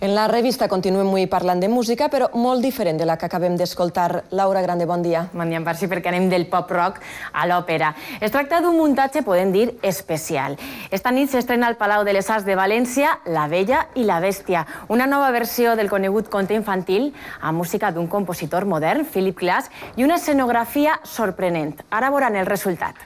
En la revista continuem avui parlant de música, però molt diferent de la que acabem d'escoltar. Laura Grande, bon dia. Bon dia, en part sí, perquè anem del pop-rock a l'òpera. Es tracta d'un muntatge, podem dir, especial. Esta nit s'estrena al Palau de les Arts de València La Bella i la Bèstia, una nova versió del conegut conte infantil amb música d'un compositor modern, Philip Glass, i una escenografia sorprenent. Ara veuran el resultat.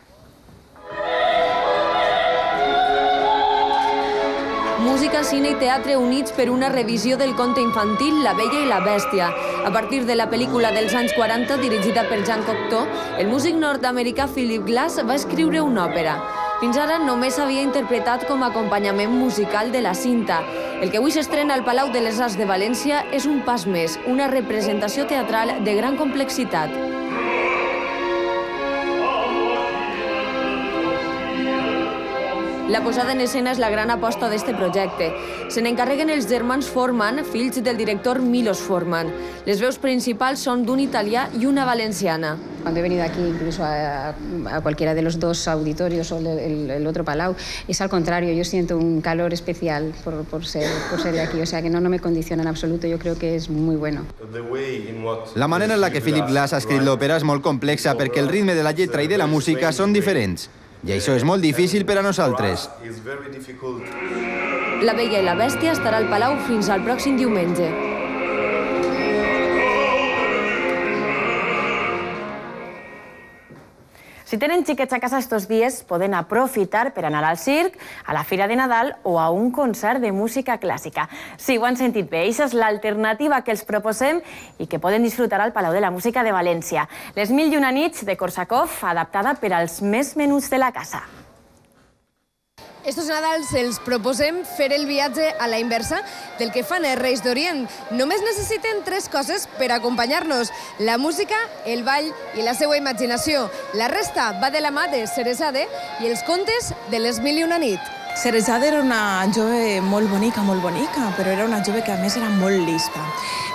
Música, cine i teatre units per una revisió del conte infantil La Bella i la Bèstia. A partir de la pel·lícula dels anys 40, dirigida per Jean Cocteau, el músic nord-americà Philip Glass va escriure una òpera. Fins ara només s'havia interpretat com a acompanyament musical de la cinta. El que avui s'estrena al Palau de les Arts de València és un pas més, una representació teatral de gran complexitat. La posada en escena és la gran aposta d'este projecte. Se n'encarreguen els germans Forman, fills del director Milos Forman. Les veus principals són d'un italià i una valenciana. Cuando he venido aquí, incluso a cualquiera de los dos auditorios o el otro palau, es al contrario, yo siento un calor especial por ser de aquí, o sea que no me condiciona en absoluto, yo creo que es muy bueno. La manera en la que Philip Glass ha escrit l'òpera és molt complexa perquè el ritme de la lletra i de la música són diferents. I això és molt difícil per a nosaltres. La Bella i la Bèstia estarà al Palau fins al pròxim diumenge. Si tenen xiquets a casa estos dies, poden aprofitar per anar al circ, a la Fira de Nadal o a un concert de música clàssica. Sí, ho han sentit bé, aquesta és l'alternativa que els proposem i que poden disfrutar al Palau de la Música de València. Les 1001 nits de Korsakov, adaptada per als més menuts de la casa. Estos Nadals els proposem fer el viatge a la inversa del que fan els Reis d'Orient. Només necessiten 3 coses per acompanyar-nos: la música, el ball i la seva imaginació. La resta va de la mà de Cerezade i els contes de les 1001 nit. Cerezade era una jove molt bonica, però era una jove que a més era molt lista.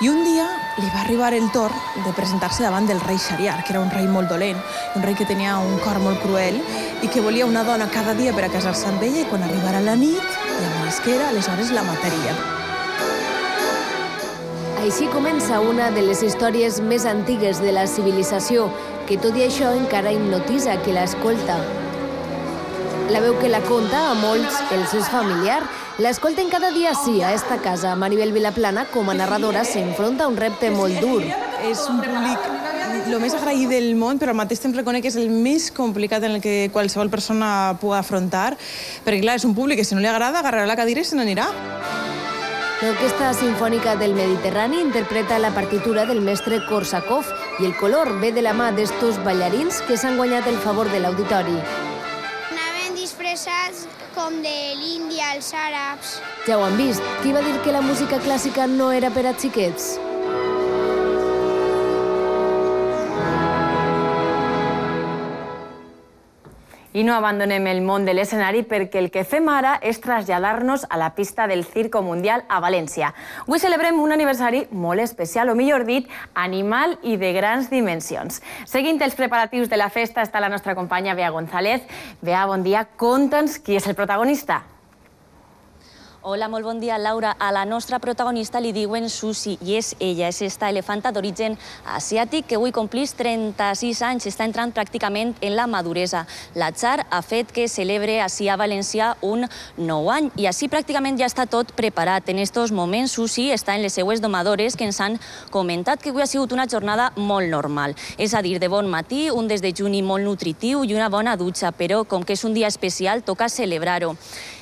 I un dia li va arribar el torn de presentar-se davant del rei Shariar, que era un rei molt dolent, un rei que tenia un cor molt cruel i que volia una dona cada dia per a casar-se amb ella, i quan arribara la nit i amanasquera, aleshores la mataria. Així comença una de les històries més antigues de la civilització, que tot i això encara hipnotitza qui l'escolta. La veu que la conta a molts els és familiar. L'escolten cada dia sí a esta casa. Maribel Vilaplana, com a narradora, s'enfronta a un repte molt dur. És un públic el més agraït del món, però al mateix temps reconec que és el més complicat en el que qualsevol persona pugui afrontar, perquè clar, és un públic que si no li agrada agarrarà la cadira i se n'anirà. L'Orquestra Simfònica del Mediterrani interpreta la partitura del mestre Korsakov i el color ve de la mà d'estos ballarins que s'han guanyat el favor de l'auditori. Disfressats com de l'Índia, els àrabs. Ja ho han vist. Qui va dir que la música clàssica no era per a xiquets? I no abandonem el món de l'escenari perquè el que fem ara és traslladar-nos a la pista del Circo Mundial a València. Avui celebrem un aniversari molt especial, o millor dit, animal i de grans dimensions. Seguint els preparatius de la festa està la nostra companya Bea González. Bea, bon dia. Conta'ns qui és el protagonista. Hola, molt bon dia, Laura. A la nostra protagonista li diuen Susi i és ella, és esta elefanta d'origen asiàtic que avui complís 36 anys, està entrant pràcticament en la maduresa. L'atzar ha fet que celebre així a València un nou any i així pràcticament ja està tot preparat. En estos moments, Susi està en les seues domadores que ens han comentat que avui ha sigut una jornada molt normal. És a dir, de bon matí, un desdejuni molt nutritiu i una bona dutxa, però com que és un dia especial, toca celebrar-ho.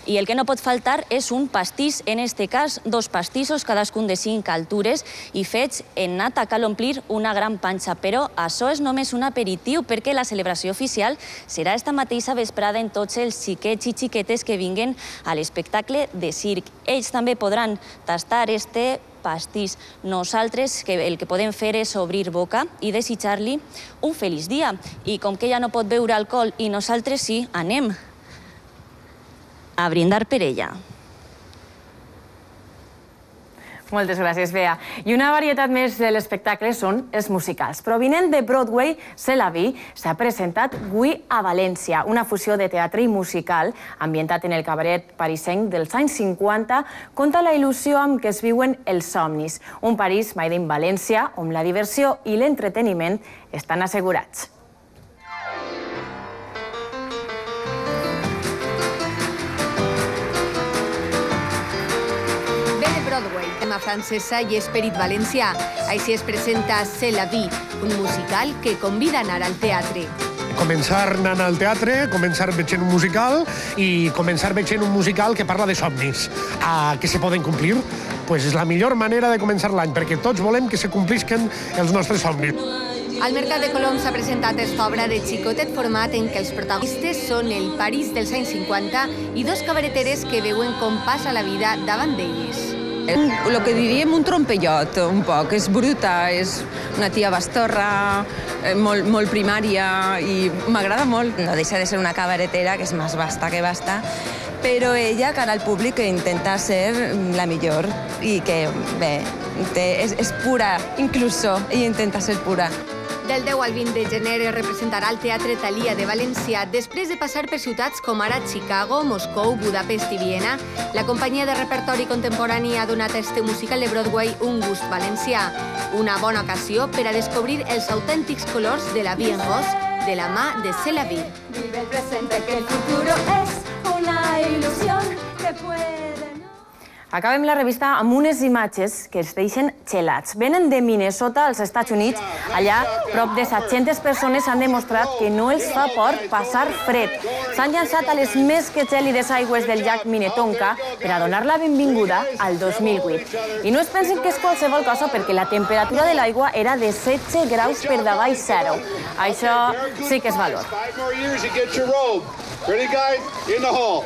I el que no pot faltar és un pastís, en este cas 2 pastissos, cadascun de 5 altures i fets en nata. Cal omplir una gran panxa, però això és només un aperitiu perquè la celebració oficial serà esta mateixa vesprada en tots els xiquets i xiquetes que vinguen a l'espectacle de circ. Ells també podran tastar este pastís. Nosaltres el que podem fer és obrir boca i desitjar-li un feliç dia. I com que ella no pot beure alcohol i nosaltres sí, anem a brindar per ella. Moltes gràcies, Bea. I una varietat més de l'espectacle són els musicals. Provinent de Broadway, C'est la vie s'ha presentat avui a València, una fusió de teatre i musical ambientat en el cabaret parisenc dels anys 50, conta la il·lusió amb què es viuen els somnis. Un París made in València, on la diversió i l'entreteniment estan assegurats. Broadway, tema francesa i esperit valencià. Així es presenta C'est la vie, un musical que convida a anar al teatre. Començar anant al teatre, començar veient un musical i començar veient un musical que parla de somnis. Que se poden complir? Pues és la millor manera de començar l'any, perquè tots volem que se complisquen els nostres somnis. Al Mercat de Colom s'ha presentat esta obra de xicotet format en què els protagonistes són el París dels anys 50 i dos cabareteres que veuen com passa la vida davant d'elles. El que diríem un trompellot, un poc. És bruta, és una tia bastorra, molt primària i m'agrada molt. No deixa de ser una cabaretera que és més basta que basta, però ella, cara al públic, intenta ser la millor i que, bé, és pura, incluso, i intenta ser pura. Del 10 al 20 de gener es representarà al Teatre Thalia de València. Després de passar per ciutats com ara Chicago, Moscou, Budapest i Viena, la companyia de repertori contemporani ha donat a este musical de Broadway un gust valencià. Una bona ocasió per a descobrir els autèntics colors de la vie en rose de la mà de C'est la vie. Vive el presente que el futuro es una ilusión que puede... Acabem la revista amb unes imatges que els deixen gelats. Venen de Minnesota, als Estats Units. Allà, prop de 700 persones han demostrat que no els fa por passar fred. S'han llançat a les més que gèlides aigües del llac Minnetonka per a donar la benvinguda al 2008. I no es pensen que és qualsevol cosa perquè la temperatura de l'aigua era de 16 graus per davall zero. Això sí que és valor. Ready, guys? In the hole.